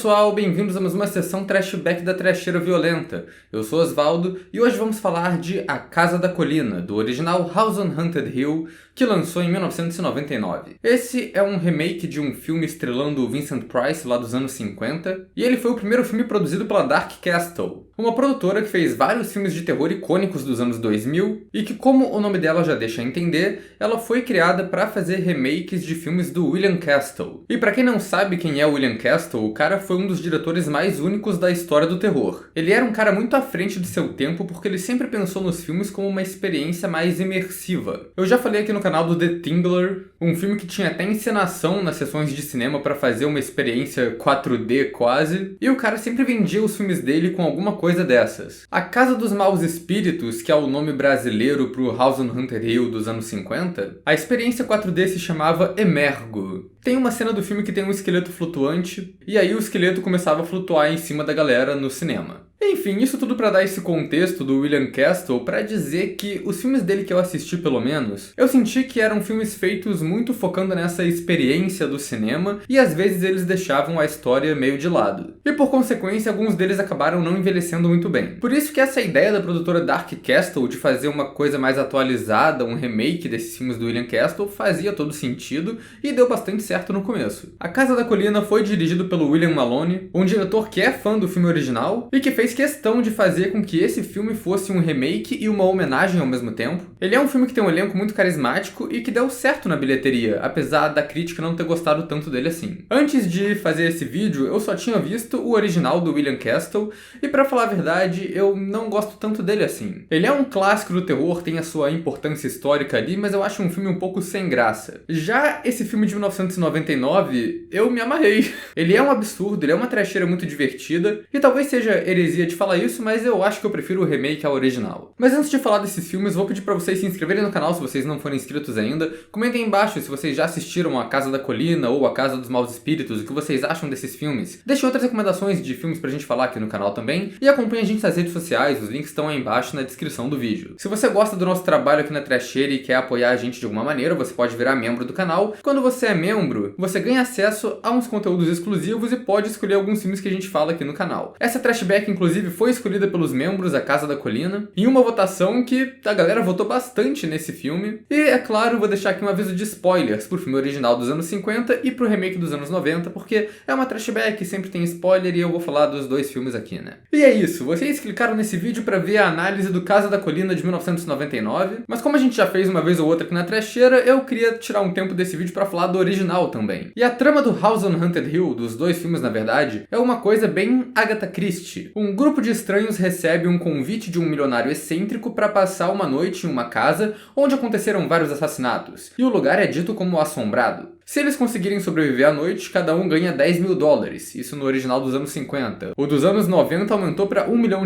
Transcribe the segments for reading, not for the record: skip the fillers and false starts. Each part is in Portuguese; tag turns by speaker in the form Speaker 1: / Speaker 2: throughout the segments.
Speaker 1: pessoal, bem-vindos a mais uma sessão Trashback da Trasheira Violenta. Eu sou Osvaldo e hoje vamos falar de A Casa da Colina, do original House on Haunted Hill, que lançou em 1999. Esse é um remake de um filme estrelando o Vincent Price lá dos anos 50, e ele foi o primeiro filme produzido pela Dark Castle, uma produtora que fez vários filmes de terror icônicos dos anos 2000 e que, como o nome dela já deixa entender, ela foi criada para fazer remakes de filmes do William Castle. E para quem não sabe quem é o William Castle, o cara foi um dos diretores mais únicos da história do terror. Ele era um cara muito à frente de seu tempo porque ele sempre pensou nos filmes como uma experiência mais imersiva. Eu já falei aqui no canal do The Tingler, um filme que tinha até encenação nas sessões de cinema para fazer uma experiência 4D quase, e o cara sempre vendia os filmes dele com alguma coisa dessas. A Casa dos Maus Espíritos, que é o nome brasileiro pro House on Haunted Hill dos anos 50, a experiência 4D se chamava Emergo. Tem uma cena do filme que tem um esqueleto flutuante, e aí o esqueleto começava a flutuar em cima da galera no cinema. Enfim, isso tudo pra dar esse contexto do William Castle pra dizer que os filmes dele que eu assisti, pelo menos, eu senti que eram filmes feitos muito focando nessa experiência do cinema e às vezes eles deixavam a história meio de lado. E por consequência, alguns deles acabaram não envelhecendo muito bem. Por isso que essa ideia da produtora Dark Castle de fazer uma coisa mais atualizada, um remake desses filmes do William Castle, fazia todo sentido e deu bastante certo no começo. A Casa da Colina foi dirigido pelo William Maloney, um diretor que é fã do filme original e que fez questão de fazer com que esse filme fosse um remake e uma homenagem ao mesmo tempo. Ele é um filme que tem um elenco muito carismático e que deu certo na bilheteria, apesar da crítica não ter gostado tanto dele assim. Antes de fazer esse vídeo, eu só tinha visto o original do William Castle e, pra falar a verdade, eu não gosto tanto dele assim. Ele é um clássico do terror, tem a sua importância histórica ali, mas eu acho um filme um pouco sem graça. Já esse filme de 1999, eu me amarrei. Ele é um absurdo, ele é uma trecheira muito divertida e talvez seja heresia de falar isso, mas eu acho que eu prefiro o remake ao original. Mas antes de falar desses filmes, vou pedir pra vocês se inscreverem no canal se vocês não forem inscritos ainda. Comentem aí embaixo se vocês já assistiram A Casa da Colina ou A Casa dos Maus Espíritos, o que vocês acham desses filmes. Deixem outras recomendações de filmes pra gente falar aqui no canal também. E acompanhem a gente nas redes sociais, os links estão aí embaixo na descrição do vídeo. Se você gosta do nosso trabalho aqui na Trasheira e quer apoiar a gente de alguma maneira, você pode virar membro do canal. Quando você é membro, você ganha acesso a uns conteúdos exclusivos e pode escolher alguns filmes que a gente fala aqui no canal. Essa Trashback, inclusive, foi escolhida pelos membros da Casa da Colina, em uma votação que a galera votou bastante nesse filme. E, é claro, vou deixar aqui um aviso de spoilers pro filme original dos anos 50 e pro remake dos anos 90, porque é uma Trashback, sempre tem spoiler e eu vou falar dos dois filmes aqui, né? E é isso, vocês clicaram nesse vídeo pra ver a análise do Casa da Colina de 1999, mas como a gente já fez uma vez ou outra aqui na Trasheira, eu queria tirar um tempo desse vídeo pra falar do original também. E a trama do House on Haunted Hill, dos dois filmes na verdade, é uma coisa bem Agatha Christie. Um grupo de estranhos recebe um convite de um milionário excêntrico para passar uma noite em uma casa onde aconteceram vários assassinatos, e o lugar é dito como assombrado. Se eles conseguirem sobreviver à noite, cada um ganha $10 mil, isso no original dos anos 50. O dos anos 90 aumentou para $1 milhão,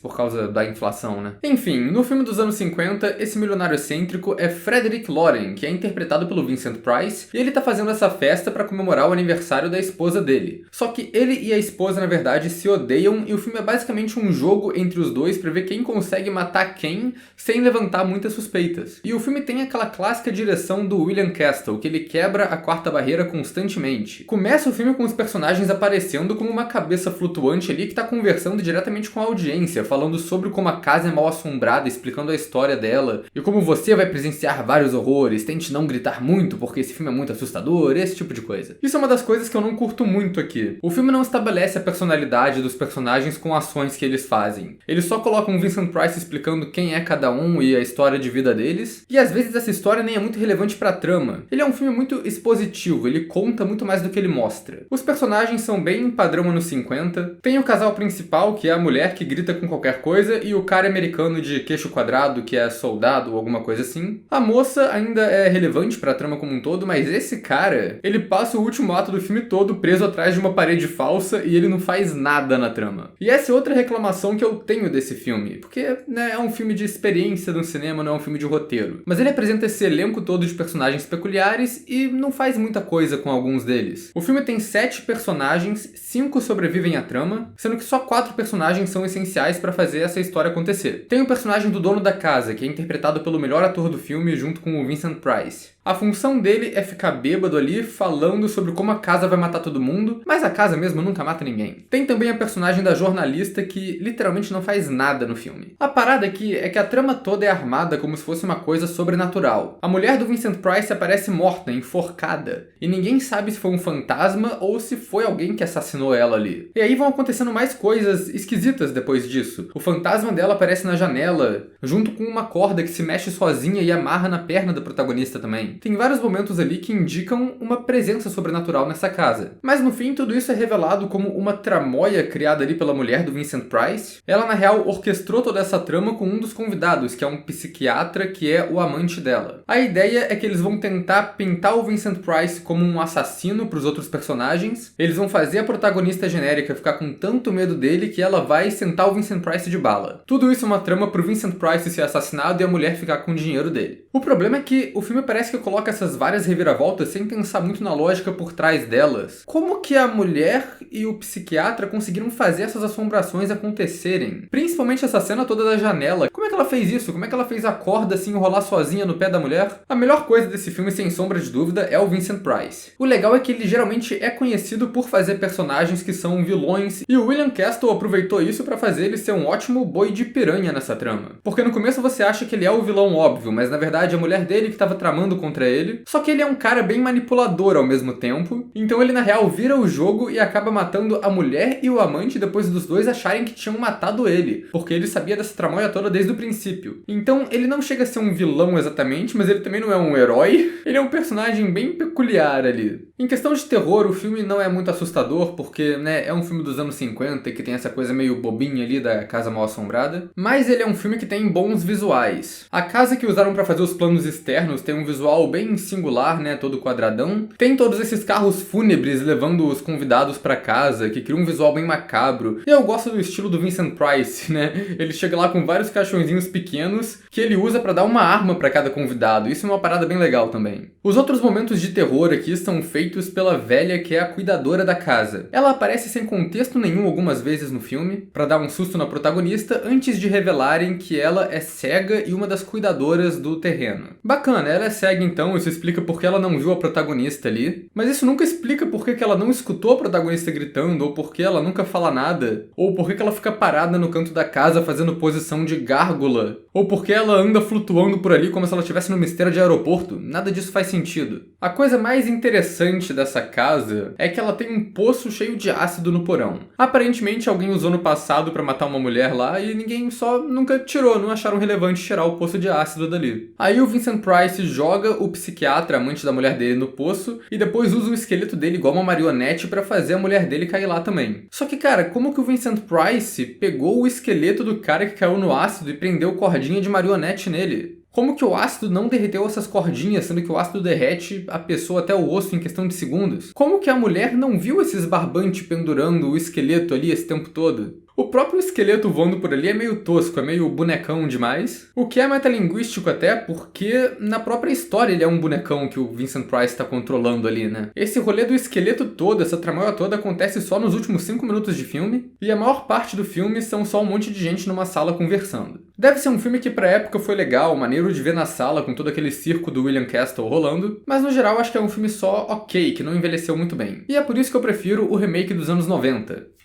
Speaker 1: por causa da inflação, né? Enfim, no filme dos anos 50, esse milionário excêntrico é Frederick Loren, que é interpretado pelo Vincent Price, e ele tá fazendo essa festa para comemorar o aniversário da esposa dele. Só que ele e a esposa, na verdade, se odeiam, e o filme é basicamente um jogo entre os dois para ver quem consegue matar quem sem levantar muitas suspeitas. E o filme tem aquela clássica direção do William Castle, que ele quebra a quarta barreira constantemente. Começa o filme com os personagens aparecendo como uma cabeça flutuante ali que tá conversando diretamente com a audiência, falando sobre como a casa é mal assombrada, explicando a história dela, e como você vai presenciar vários horrores, tente não gritar muito porque esse filme é muito assustador, esse tipo de coisa. Isso é uma das coisas que eu não curto muito aqui. O filme não estabelece a personalidade dos personagens com ações que eles fazem. Eles só colocam o Vincent Price explicando quem é cada um e a história de vida deles, e às vezes essa história nem é muito relevante pra trama. Ele é um filme muito expositivo, ele conta muito mais do que ele mostra. Os personagens são bem padrão anos 50. Tem o casal principal, que é a mulher que grita com qualquer coisa, e o cara americano de queixo quadrado, que é soldado ou alguma coisa assim. A moça ainda é relevante pra trama como um todo, mas esse cara, ele passa o último ato do filme todo preso atrás de uma parede falsa e ele não faz nada na trama. E essa é outra reclamação que eu tenho desse filme, porque, né, é um filme de experiência no cinema, não é um filme de roteiro. Mas ele apresenta esse elenco todo de personagens peculiares e não faz muita coisa com alguns deles. O filme tem 7 personagens, 5 sobrevivem à trama, sendo que só 4 personagens são essenciais para fazer essa história acontecer. Tem o personagem do dono da casa, que é interpretado pelo melhor ator do filme junto com o Vincent Price. A função dele é ficar bêbado ali, falando sobre como a casa vai matar todo mundo, mas a casa mesmo nunca mata ninguém. Tem também a personagem da jornalista que literalmente não faz nada no filme. A parada aqui é que a trama toda é armada como se fosse uma coisa sobrenatural. A mulher do Vincent Price aparece morta, enforcada, e ninguém sabe se foi um fantasma ou se foi alguém que assassinou ela ali. E aí vão acontecendo mais coisas esquisitas depois disso. O fantasma dela aparece na janela, junto com uma corda que se mexe sozinha e amarra na perna do protagonista também. Tem vários momentos ali que indicam uma presença sobrenatural nessa casa. Mas no fim, tudo isso é revelado como uma tramóia criada ali pela mulher do Vincent Price. Ela, na real, orquestrou toda essa trama com um dos convidados, que é um psiquiatra que é o amante dela. A ideia é que eles vão tentar pintar o Vincent Price como um assassino para os outros personagens. Eles vão fazer a protagonista genérica ficar com tanto medo dele que ela vai sentar o Vincent Price de bala. Tudo isso é uma trama pro Vincent Price ser assassinado e a mulher ficar com o dinheiro dele. O problema é que o filme parece que coloca essas várias reviravoltas sem pensar muito na lógica por trás delas. Como que a mulher e o psiquiatra conseguiram fazer essas assombrações acontecerem? Principalmente essa cena toda da janela. Como é que ela fez isso? Como é que ela fez a corda assim enrolar sozinha no pé da mulher? A melhor coisa desse filme, sem sombra de dúvida, é o Vincent Price. O legal é que ele geralmente é conhecido por fazer personagens que são vilões, e o William Castle aproveitou isso pra fazer ele ser um ótimo boi de piranha nessa trama. Porque no começo você acha que ele é o vilão óbvio, mas na verdade é a mulher dele que estava tramando contra ele. Só que ele é um cara bem manipulador ao mesmo tempo, então ele na real vira o jogo e acaba matando a mulher e o amante depois dos dois acharem que tinham matado ele, porque ele sabia dessa tramóia toda desde o princípio. Então ele não chega a ser um vilão exatamente, mas ele também não é um herói. Ele é um personagem bem peculiar ali. Em questão de terror, o filme não é muito assustador, porque, né, é um filme dos anos 50 que tem essa coisa meio bobinha ali da Casa Mal Assombrada, mas ele é um filme que tem bons visuais. A casa que usaram pra fazer os planos externos tem um visual bem singular, né, todo quadradão. Tem todos esses carros fúnebres levando os convidados pra casa, que cria um visual bem macabro. E eu gosto do estilo do Vincent Price, né? Ele chega lá com vários caixõezinhos pequenos que ele usa pra dar uma arma pra cada convidado. Isso é uma parada bem legal também. Os outros momentos de terror aqui são feitos pela velha que é a cuidadora da casa. Ela aparece sem contexto nenhum algumas vezes no filme, pra dar um susto na protagonista antes de revelarem que ela é cega e uma das cuidadoras do terreno. Bacana, ela é cega então, isso explica porque ela não viu a protagonista ali, mas isso nunca explica porque que ela não escutou a protagonista gritando, ou porque ela nunca fala nada, ou porque que ela fica parada no canto da casa fazendo posição de gárgula, ou porque ela anda flutuando por ali como se ela estivesse numa esteira de aeroporto. Nada disso faz sentido. A coisa mais interessante dessa casa é que ela tem um poço cheio de ácido no porão. Aparentemente alguém usou no passado pra matar uma mulher lá e ninguém só nunca tirou, não acharam relevante tirar o poço de ácido dali. Aí o Vincent Price joga o psiquiatra, amante da mulher dele, no poço e depois usa o esqueleto dele igual uma marionete pra fazer a mulher dele cair lá também. Só que, cara, como que o Vincent Price pegou o esqueleto do cara que caiu no ácido e prendeu cordinha de marionete nele? Como que o ácido não derreteu essas cordinhas, sendo que o ácido derrete a pessoa até o osso em questão de segundos? Como que a mulher não viu esses barbantes pendurando o esqueleto ali esse tempo todo? O próprio esqueleto voando por ali é meio tosco, é meio bonecão demais. O que é metalinguístico até, porque na própria história ele é um bonecão que o Vincent Price está controlando ali, né? Esse rolê do esqueleto todo, essa tramóia toda, acontece só nos últimos 5 minutos de filme, e a maior parte do filme são só um monte de gente numa sala conversando. Deve ser um filme que pra época foi legal, maneiro de ver na sala com todo aquele circo do William Castle rolando, mas no geral acho que é um filme só ok, que não envelheceu muito bem. E é por isso que eu prefiro o remake dos anos 90.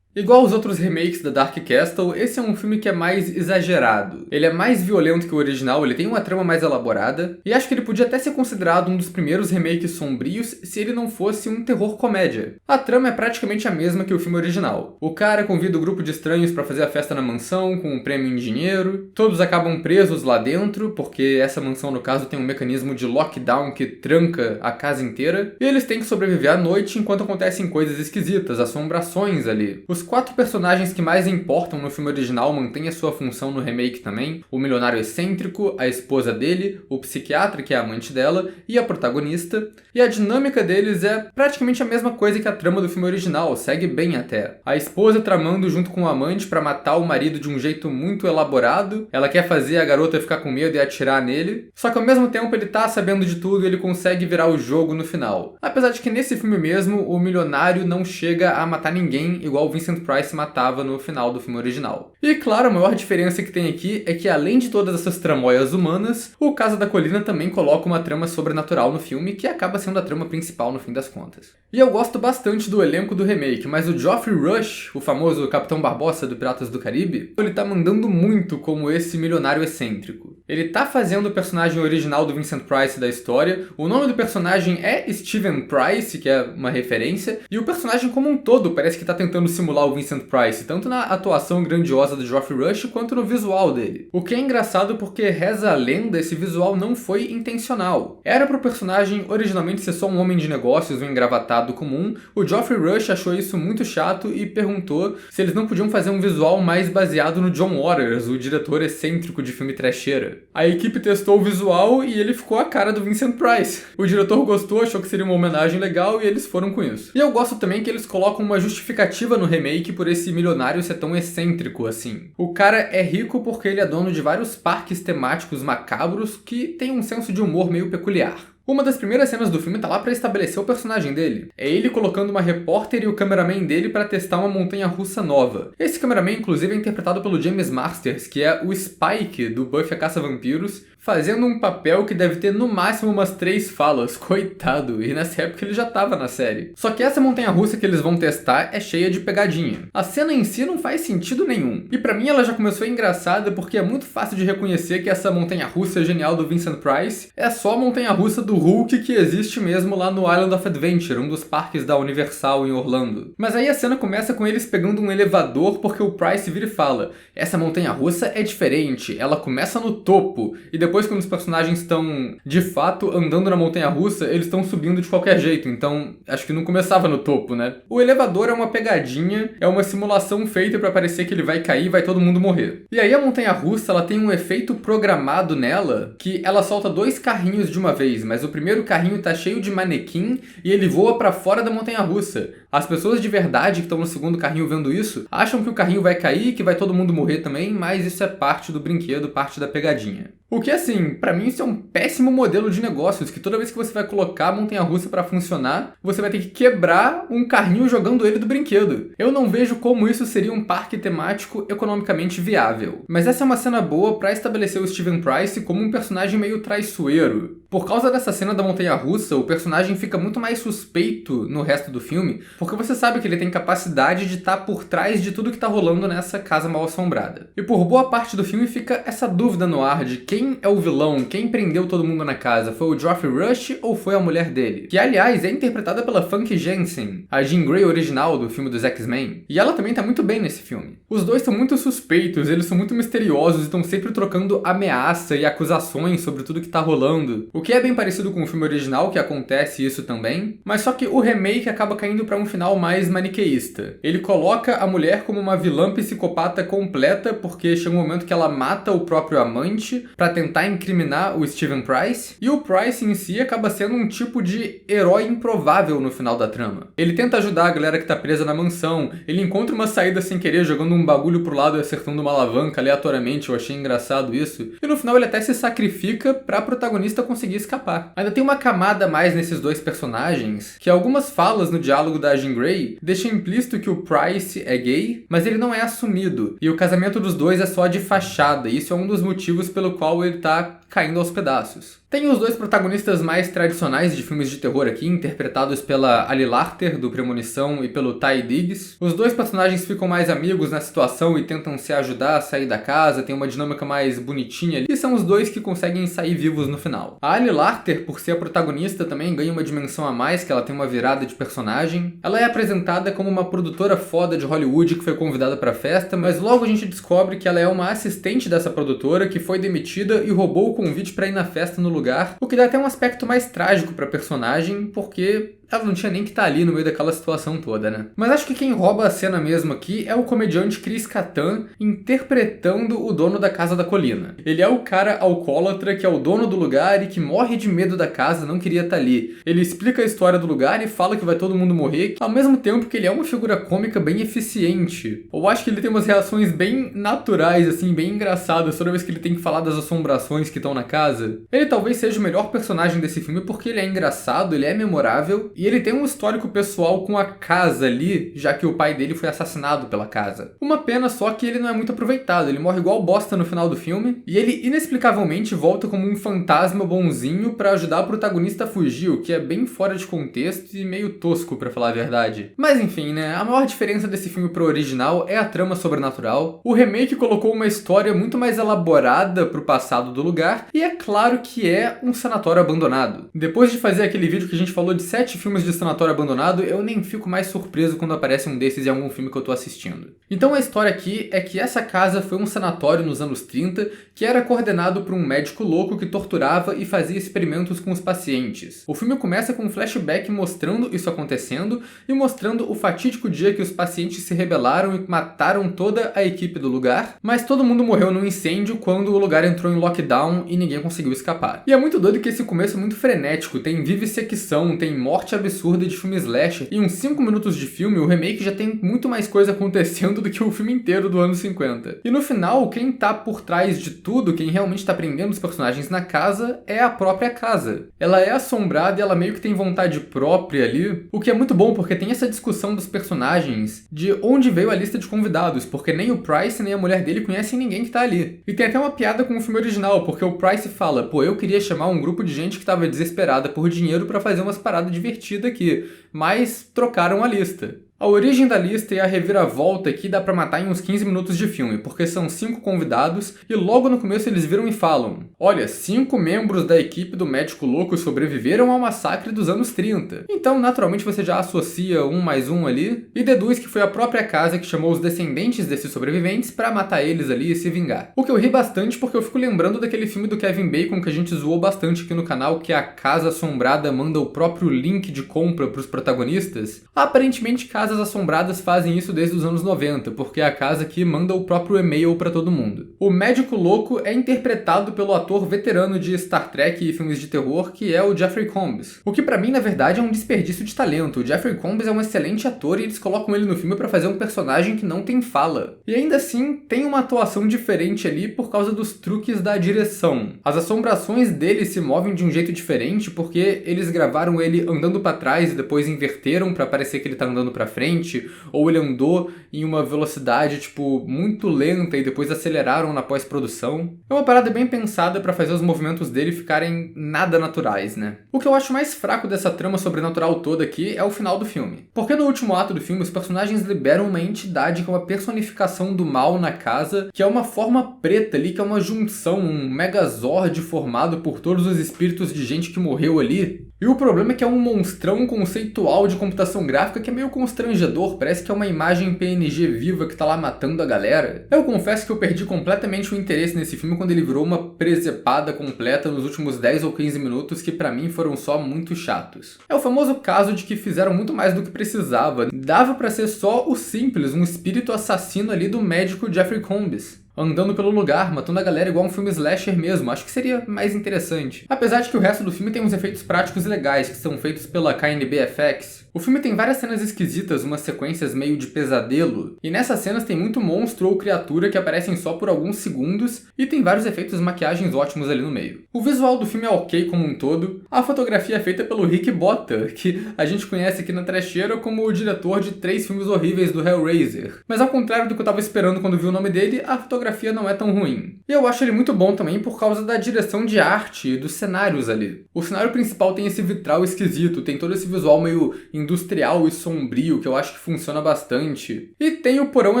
Speaker 1: Igual os outros remakes da Dark Castle, esse é um filme que é mais exagerado. Ele é mais violento que o original, ele tem uma trama mais elaborada, e acho que ele podia até ser considerado um dos primeiros remakes sombrios se ele não fosse um terror comédia. A trama é praticamente a mesma que o filme original. O cara convida o grupo de estranhos pra fazer a festa na mansão, com um prêmio em dinheiro. Todos acabam presos lá dentro, porque essa mansão, no caso, tem um mecanismo de lockdown que tranca a casa inteira. E eles têm que sobreviver à noite enquanto acontecem coisas esquisitas, assombrações ali. Os 4 personagens que mais importam no filme original mantêm a sua função no remake também. O milionário excêntrico, a esposa dele, o psiquiatra, que é a amante dela, e a protagonista. E a dinâmica deles é praticamente a mesma coisa que a trama do filme original, segue bem até. A esposa tramando junto com o amante pra matar o marido de um jeito muito elaborado. Ela quer fazer a garota ficar com medo e atirar nele. Só que ao mesmo tempo ele tá sabendo de tudo e ele consegue virar o jogo no final. Apesar de que nesse filme mesmo, o milionário não chega a matar ninguém igual o Vincent Vincent Price matava no final do filme original. E claro, a maior diferença que tem aqui é que além de todas essas tramóias humanas, o Casa da Colina também coloca uma trama sobrenatural no filme, que acaba sendo a trama principal no fim das contas. E eu gosto bastante do elenco do remake, mas o Geoffrey Rush, o famoso Capitão Barbossa do Piratas do Caribe, ele tá mandando muito como esse milionário excêntrico. Ele tá fazendo o personagem original do Vincent Price da história, o nome do personagem é Steven Price, que é uma referência, e o personagem como um todo parece que tá tentando simular o Vincent Price, tanto na atuação grandiosa do Geoffrey Rush quanto no visual dele. O que é engraçado porque, reza a lenda, esse visual não foi intencional. Era pro personagem originalmente ser só um homem de negócios, um engravatado comum, o Geoffrey Rush achou isso muito chato e perguntou se eles não podiam fazer um visual mais baseado no John Waters, o diretor excêntrico de filme trecheira. A equipe testou o visual e ele ficou a cara do Vincent Price. O diretor gostou, achou que seria uma homenagem legal e eles foram com isso. E eu gosto também que eles colocam uma justificativa no remake por esse milionário ser tão excêntrico assim. O cara é rico porque ele é dono de vários parques temáticos macabros que tem um senso de humor meio peculiar. Uma das primeiras cenas do filme tá lá pra estabelecer o personagem dele. É ele colocando uma repórter e o cameraman dele pra testar uma montanha-russa nova. Esse cameraman, inclusive, é interpretado pelo James Masters, que é o Spike do Buffy a Caça-Vampiros, fazendo um papel que deve ter no máximo umas 3 falas, coitado, e nessa época ele já tava na série. Só que essa montanha-russa que eles vão testar é cheia de pegadinha. A cena em si não faz sentido nenhum. E pra mim ela já começou engraçada porque é muito fácil de reconhecer que essa montanha-russa genial do Vincent Price é só a montanha-russa do Hulk que existe mesmo lá no Island of Adventure, um dos parques da Universal em Orlando. Mas aí a cena começa com eles pegando um elevador porque o Price vira e fala: essa montanha-russa é diferente, ela começa no topo, e depois quando os personagens estão de fato andando na montanha-russa, eles estão subindo de qualquer jeito, então acho que não começava no topo, né? O elevador é uma pegadinha, é uma simulação feita pra parecer que ele vai cair e vai todo mundo morrer. E aí a montanha-russa, ela tem um efeito programado nela, que ela solta 2 carrinhos de uma vez, mas o primeiro carrinho tá cheio de manequim e ele voa pra fora da montanha-russa. As pessoas de verdade que estão no segundo carrinho vendo isso, acham que o carrinho vai cair e que vai todo mundo morrer também, mas isso é parte do brinquedo, parte da pegadinha. O que, assim, pra mim isso é um péssimo modelo de negócios, que toda vez que você vai colocar a montanha-russa pra funcionar, você vai ter que quebrar um carrinho jogando ele do brinquedo. Eu não vejo como isso seria um parque temático economicamente viável. Mas essa é uma cena boa pra estabelecer o Steven Price como um personagem meio traiçoeiro. Por causa dessa cena da montanha-russa, o personagem fica muito mais suspeito no resto do filme, porque você sabe que ele tem capacidade de estar por trás de tudo que tá rolando nessa casa mal-assombrada. E por boa parte do filme fica essa dúvida no ar de quem é o vilão, quem prendeu todo mundo na casa, foi o Geoffrey Rush ou foi a mulher dele? Que, aliás, é interpretada pela Funky Jensen, a Jean Grey original do filme dos X-Men. E ela também tá muito bem nesse filme. Os dois são muito suspeitos, eles são muito misteriosos e estão sempre trocando ameaça e acusações sobre tudo que tá rolando. O que é bem parecido com o filme original, que acontece isso também, mas só que o remake acaba caindo pra um final mais maniqueísta. Ele coloca a mulher como uma vilã psicopata completa, porque chega um momento que ela mata o próprio amante pra tentar incriminar o Steven Price, e o Price em si acaba sendo um tipo de herói improvável no final da trama. Ele tenta ajudar a galera que tá presa na mansão, ele encontra uma saída sem querer jogando um bagulho pro lado e acertando uma alavanca aleatoriamente, eu achei engraçado isso, e no final ele até se sacrifica pra protagonista conseguir escapar. Ainda tem uma camada a mais nesses dois personagens, que algumas falas no diálogo da Jean Grey deixam implícito que o Price é gay, mas ele não é assumido, e o casamento dos dois é só de fachada, e isso é um dos motivos pelo qual ele tá caindo aos pedaços. Tem os dois protagonistas mais tradicionais de filmes de terror aqui, interpretados pela Ali Larter, do Premonição, e pelo Taye Diggs. Os dois personagens ficam mais amigos na situação e tentam se ajudar a sair da casa, tem uma dinâmica mais bonitinha ali, e são os dois que conseguem sair vivos no final. A Ali Larter, por ser a protagonista, também ganha uma dimensão a mais, que ela tem uma virada de personagem. Ela é apresentada como uma produtora foda de Hollywood que foi convidada pra festa, mas logo a gente descobre que ela é uma assistente dessa produtora que foi demitida e roubou o convite pra ir na festa no lugar, o que dá até um aspecto mais trágico pra personagem, porque ela não tinha nem que estar ali no meio daquela situação toda, né? Mas acho que quem rouba a cena mesmo aqui é o comediante Chris Kattan interpretando o dono da Casa da Colina. Ele é o cara alcoólatra que é o dono do lugar e que morre de medo da casa, não queria estar ali. Ele explica a história do lugar e fala que vai todo mundo morrer, ao mesmo tempo que ele é uma figura cômica bem eficiente. Eu acho que ele tem umas reações bem naturais, assim, bem engraçadas toda vez que ele tem que falar das assombrações que estão na casa. Ele talvez seja o melhor personagem desse filme porque ele é engraçado, ele é memorável e ele tem um histórico pessoal com a casa ali, já que o pai dele foi assassinado pela casa. Uma pena só que ele não é muito aproveitado, ele morre igual bosta no final do filme, e ele inexplicavelmente volta como um fantasma bonzinho pra ajudar o protagonista a fugir, o que é bem fora de contexto e meio tosco, pra falar a verdade. Mas enfim, né, a maior diferença desse filme pro original é a trama sobrenatural. O remake colocou uma história muito mais elaborada pro passado do lugar, e é claro que é um sanatório abandonado. Depois de fazer aquele vídeo que a gente falou de 7 filmes de sanatório abandonado, eu nem fico mais surpreso quando aparece um desses em algum filme que eu tô assistindo. Então a história aqui é que essa casa foi um sanatório nos anos 30 que era coordenado por um médico louco que torturava e fazia experimentos com os pacientes. O filme começa com um flashback mostrando isso acontecendo e mostrando o fatídico dia que os pacientes se rebelaram e mataram toda a equipe do lugar, mas todo mundo morreu num incêndio quando o lugar entrou em lockdown e ninguém conseguiu escapar. E é muito doido que esse começo é muito frenético, tem vivisecção, tem morte absurda de filme slasher, e uns 5 minutos de filme o remake já tem muito mais coisa acontecendo do que o filme inteiro do ano 50. E no final, quem tá por trás de tudo, quem realmente tá prendendo os personagens na casa, é a própria casa. Ela é assombrada e ela meio que tem vontade própria ali, o que é muito bom porque tem essa discussão dos personagens de onde veio a lista de convidados, porque nem o Price nem a mulher dele conhecem ninguém que tá ali. E tem até uma piada com o filme original, porque o Price fala, pô, eu queria chamar um grupo de gente que tava desesperada por dinheiro pra fazer umas paradas divertidas aqui, mas trocaram a lista. A origem da lista e a reviravolta aqui dá pra matar em uns 15 minutos de filme, porque são 5 convidados e logo no começo eles viram e falam: olha, 5 membros da equipe do médico louco sobreviveram ao massacre dos anos 30. Então, naturalmente, você já associa um mais um ali e deduz que foi a própria casa que chamou os descendentes desses sobreviventes pra matar eles ali e se vingar. O que eu ri bastante porque eu fico lembrando daquele filme do Kevin Bacon que a gente zoou bastante aqui no canal, que a Casa Assombrada manda o próprio link de compra pros protagonistas. Aparentemente, Casas Assombradas fazem isso desde os anos 90, porque é a casa que manda o próprio e-mail pra todo mundo. O médico louco é interpretado pelo ator veterano de Star Trek e filmes de terror, que é o Jeffrey Combs. O que pra mim, na verdade, é um desperdício de talento. O Jeffrey Combs é um excelente ator e eles colocam ele no filme pra fazer um personagem que não tem fala. E ainda assim, tem uma atuação diferente ali por causa dos truques da direção. As assombrações dele se movem de um jeito diferente porque eles gravaram ele andando pra trás e depois inverteram pra parecer que ele tá andando pra frente, ou ele andou em uma velocidade, tipo, muito lenta e depois aceleraram na pós-produção. É uma parada bem pensada pra fazer os movimentos dele ficarem nada naturais, né? O que eu acho mais fraco dessa trama sobrenatural toda aqui é o final do filme. Porque no último ato do filme, os personagens liberam uma entidade que é uma personificação do mal na casa, que é uma forma preta ali, que é uma junção, um megazord formado por todos os espíritos de gente que morreu ali. E o problema é que é um monstrão conceitual de computação gráfica que é meio constrangedor, parece que é uma imagem PNG viva que tá lá matando a galera. Eu confesso que eu perdi completamente o interesse nesse filme quando ele virou uma presepada completa nos últimos 10 ou 15 minutos que pra mim foram só muito chatos. É o famoso caso de que fizeram muito mais do que precisava. Dava pra ser só o simples, um espírito assassino ali do médico Jeffrey Combs, andando pelo lugar, matando a galera igual um filme slasher mesmo. Acho que seria mais interessante. Apesar de que o resto do filme tem uns efeitos práticos legais, que são feitos pela KNB FX. O filme tem várias cenas esquisitas, umas sequências meio de pesadelo, e nessas cenas tem muito monstro ou criatura que aparecem só por alguns segundos, e tem vários efeitos de maquiagens ótimos ali no meio. O visual do filme é ok como um todo. A fotografia é feita pelo Rick Botta, que a gente conhece aqui na trecheira como o diretor de 3 filmes horríveis do Hellraiser. Mas ao contrário do que eu tava esperando quando vi o nome dele, a fotografia não é tão ruim. E eu acho ele muito bom também por causa da direção de arte e dos cenários ali. O cenário principal tem esse vitral esquisito, tem todo esse visual meio industrial e sombrio, que eu acho que funciona bastante. E tem o porão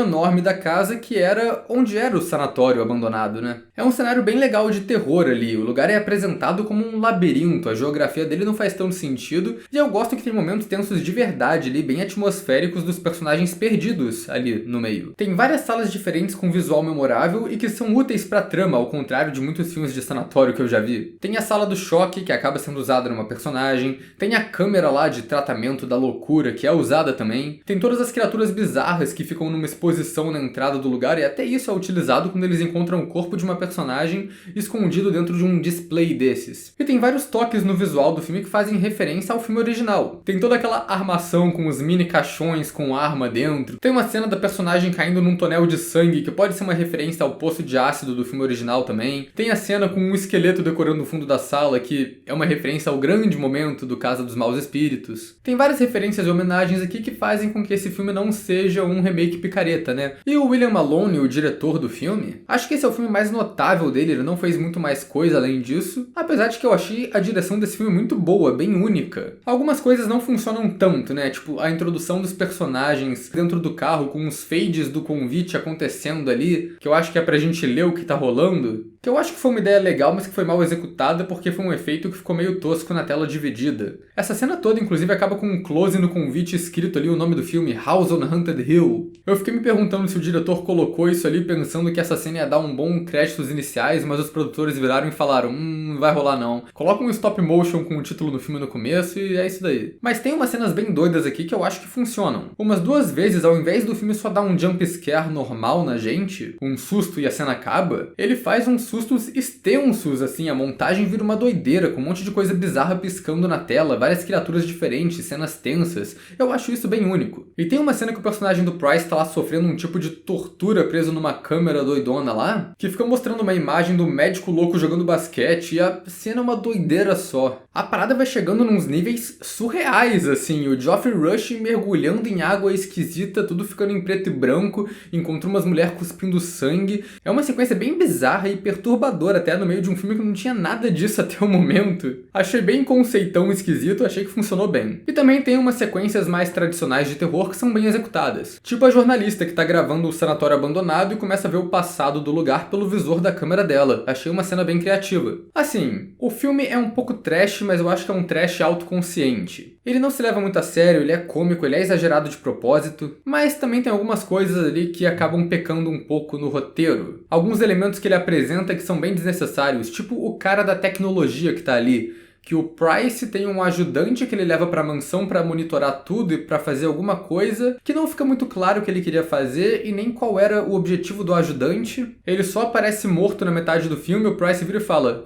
Speaker 1: enorme da casa, que era onde era o sanatório abandonado, né? É um cenário bem legal de terror ali, o lugar é apresentado como um labirinto, a geografia dele não faz tanto sentido, e eu gosto que tem momentos tensos de verdade ali, bem atmosféricos dos personagens perdidos ali no meio. Tem várias salas diferentes com visual memorável e que são úteis pra trama, ao contrário de muitos filmes de sanatório que eu já vi. Tem a sala do choque, que acaba sendo usada numa personagem, tem a câmera lá de tratamento da loucura que é usada também. Tem todas as criaturas bizarras que ficam numa exposição na entrada do lugar, e até isso é utilizado quando eles encontram o corpo de uma personagem escondido dentro de um display desses. E tem vários toques no visual do filme que fazem referência ao filme original. Tem toda aquela armação com os mini caixões com arma dentro. Tem uma cena da personagem caindo num tonel de sangue, que pode ser uma referência ao poço de ácido do filme original também. Tem a cena com um esqueleto decorando o fundo da sala, que é uma referência ao grande momento do Casa dos Maus Espíritos. Tem várias referências e homenagens aqui que fazem com que esse filme não seja um remake picareta, né? E o William Malone, o diretor do filme, acho que esse é o filme mais notável dele, ele não fez muito mais coisa além disso, apesar de que eu achei a direção desse filme muito boa, bem única. Algumas coisas não funcionam tanto, né? Tipo, a introdução dos personagens dentro do carro, com os fades do convite acontecendo ali, que eu acho que é pra gente ler o que tá rolando, que eu acho que foi uma ideia legal, mas que foi mal executada porque foi um efeito que ficou meio tosco na tela dividida. Essa cena toda, inclusive, acaba com um close no convite escrito ali o nome do filme, House on Haunted Hill. Eu fiquei me perguntando se o diretor colocou isso ali pensando que essa cena ia dar um bom créditos iniciais, mas os produtores viraram e falaram, não vai rolar não. Coloca um stop motion com o título do filme no começo e é isso daí. Mas tem umas cenas bem doidas aqui que eu acho que funcionam. Umas 2 vezes, ao invés do filme só dar um jump scare normal na gente, um susto e a cena acaba, ele faz uns sustos extensos, assim, a montagem vira uma doideira, com um monte de coisa bizarra piscando na tela, várias criaturas diferentes, cenas tensas. Eu acho isso bem único. E tem uma cena que o personagem do Price tá lá sofrendo um tipo de tortura preso numa câmera doidona lá, que fica mostrando uma imagem do médico louco jogando basquete, e a cena é uma doideira só. A parada vai chegando nos níveis surreais, assim, o Geoffrey Rush mergulhando em água esquisita, tudo ficando em preto e branco, encontrou umas mulheres cuspindo sangue. É uma sequência bem bizarra e perturbadora até no meio de um filme que não tinha nada disso até o momento. Achei bem conceitão esquisito, achei que funcionou bem. E também tem umas sequências mais tradicionais de terror que são bem executadas. Tipo a jornalista que tá gravando o sanatório abandonado e começa a ver o passado do lugar pelo visor da câmera dela. Achei uma cena bem criativa. Assim, o filme é um pouco trash, mas eu acho que é um trash autoconsciente. Ele não se leva muito a sério, ele é cômico, ele é exagerado de propósito, mas também tem algumas coisas ali que acabam pecando um pouco no roteiro. Alguns elementos que ele apresenta que são bem desnecessários, tipo o cara da tecnologia que tá ali, que o Price tem um ajudante que ele leva pra mansão pra monitorar tudo e pra fazer alguma coisa, que não fica muito claro o que ele queria fazer e nem qual era o objetivo do ajudante. Ele só aparece morto na metade do filme, o Price vira e fala,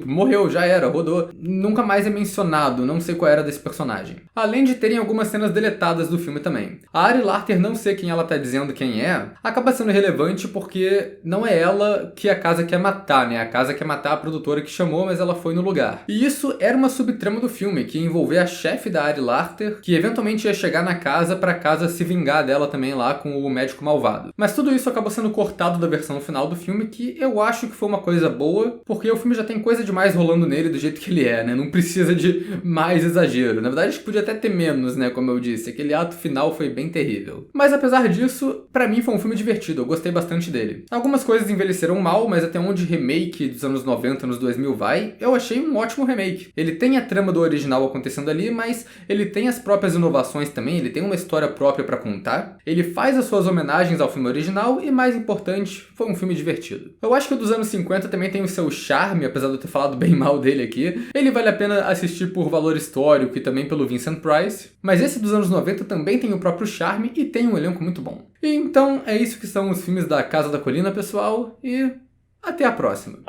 Speaker 1: morreu, já era, rodou. Nunca mais é mencionado, não sei qual era desse personagem. Além de terem algumas cenas deletadas do filme também. A Ari Larter não sei quem ela tá dizendo quem é, acaba sendo relevante porque não é ela que a casa quer matar, né? A casa quer matar a produtora que chamou, mas ela foi no lugar. E isso era uma subtrama do filme, que ia envolver a chefe da Ari Larter, que eventualmente ia chegar na casa pra casa se vingar dela também lá com o médico malvado. Mas tudo isso acabou sendo cortado da versão final do filme, que eu acho que foi uma coisa boa, porque o filme já tem coisa demais rolando nele do jeito que ele é, né? Não precisa de mais exagero. Na verdade, acho que podia até ter menos, né? Como eu disse, aquele ato final foi bem terrível. Mas apesar disso, pra mim foi um filme divertido, eu gostei bastante dele. Algumas coisas envelheceram mal, mas até onde remake dos anos 90, anos 2000 vai, eu achei um ótimo remake. Ele tem a trama do original acontecendo ali, mas ele tem as próprias inovações também, ele tem uma história própria pra contar, ele faz as suas homenagens ao filme original e, mais importante, foi um filme divertido. Eu acho que o dos anos 50 também tem o seu charme, apesar de eu ter falado bem mal dele aqui. Ele vale a pena assistir por valor histórico e também pelo Vincent Price, mas esse dos anos 90 também tem o próprio charme e tem um elenco muito bom. E então é isso que são os filmes da Casa da Colina, pessoal, e até a próxima!